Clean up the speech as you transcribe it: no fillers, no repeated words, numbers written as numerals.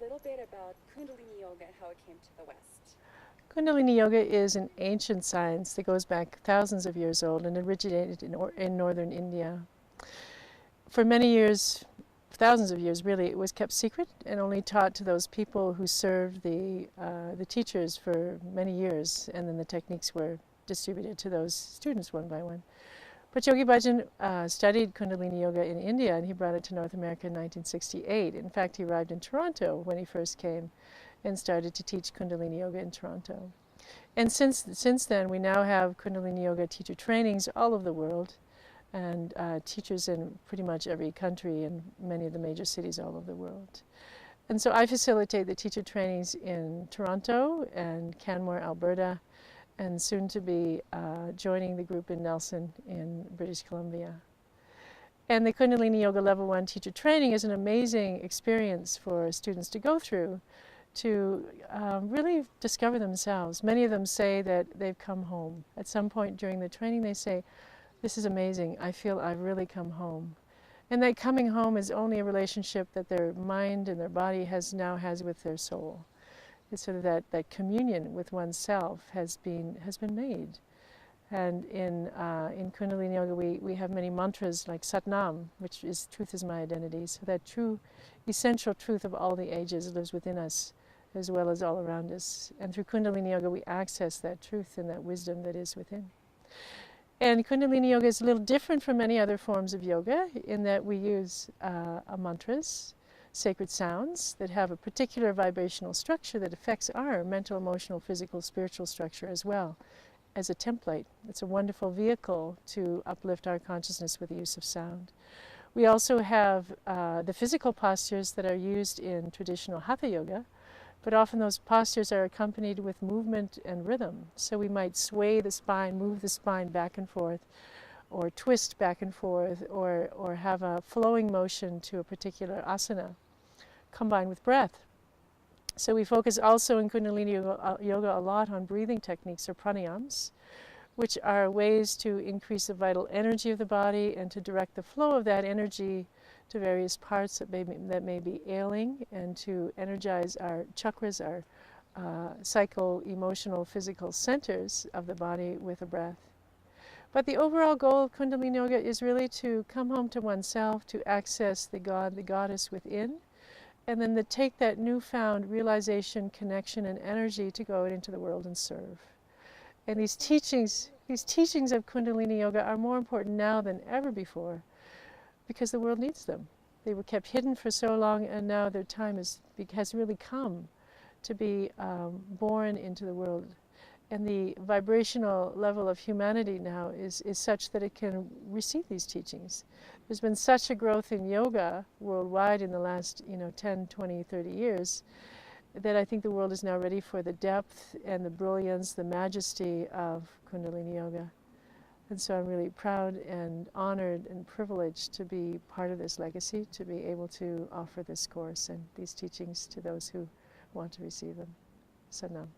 little bit about Kundalini Yoga and how it came to the West? Kundalini Yoga is an ancient science that goes back thousands of years old and originated in northern India. For many years, thousands of years really, it was kept secret and only taught to those people who served the teachers for many years, and then the techniques were distributed to those students one by one. But Yogi Bhajan studied Kundalini Yoga in India, and he brought it to North America in 1968. In fact, he arrived in Toronto when he first came and started to teach Kundalini Yoga in Toronto. And since then, we now have Kundalini Yoga teacher trainings all over the world, and teachers in pretty much every country and many of the major cities all over the world. And so I facilitate the teacher trainings in Toronto and Canmore, Alberta, and soon to be joining the group in Nelson in British Columbia. And the Kundalini Yoga Level 1 teacher training is an amazing experience for students to go through to really discover themselves. Many of them say that they've come home. At some point during the training they say, "This is amazing, I feel I've really come home." And that coming home is only a relationship that their mind and their body has with their soul. It's sort of that communion with oneself has been made. And in Kundalini Yoga we have many mantras like Satnam, which is truth is my identity. So that true, essential truth of all the ages lives within us as well as all around us. And through Kundalini Yoga we access that truth and that wisdom that is within. And Kundalini Yoga is a little different from many other forms of yoga in that we use mantras, sacred sounds that have a particular vibrational structure that affects our mental, emotional, physical, spiritual structure as well as a template. It's a wonderful vehicle to uplift our consciousness with the use of sound. We also have the physical postures that are used in traditional Hatha Yoga, but often those postures are accompanied with movement and rhythm. So we might sway the spine, move the spine back and forth, or twist back and forth, or have a flowing motion to a particular asana, combined with breath. So we focus also in Kundalini Yoga a lot on breathing techniques or pranayams, which are ways to increase the vital energy of the body and to direct the flow of that energy to various parts that may be ailing, and to energize our chakras, our psycho, emotional, physical centers of the body with a breath. But the overall goal of Kundalini Yoga is really to come home to oneself, to access the God, the goddess within, and then to take that newfound realization, connection, and energy to go out into the world and serve. And these teachings of Kundalini Yoga are more important now than ever before, because the world needs them. They were kept hidden for so long, and now their time has really come to be born into the world. And the vibrational level of humanity now is such that it can receive these teachings. There's been such a growth in yoga worldwide in the last 10, 20, 30 years that I think the world is now ready for the depth and the brilliance, the majesty of Kundalini Yoga. And so I'm really proud and honored and privileged to be part of this legacy, to be able to offer this course and these teachings to those who want to receive them. Sadhana.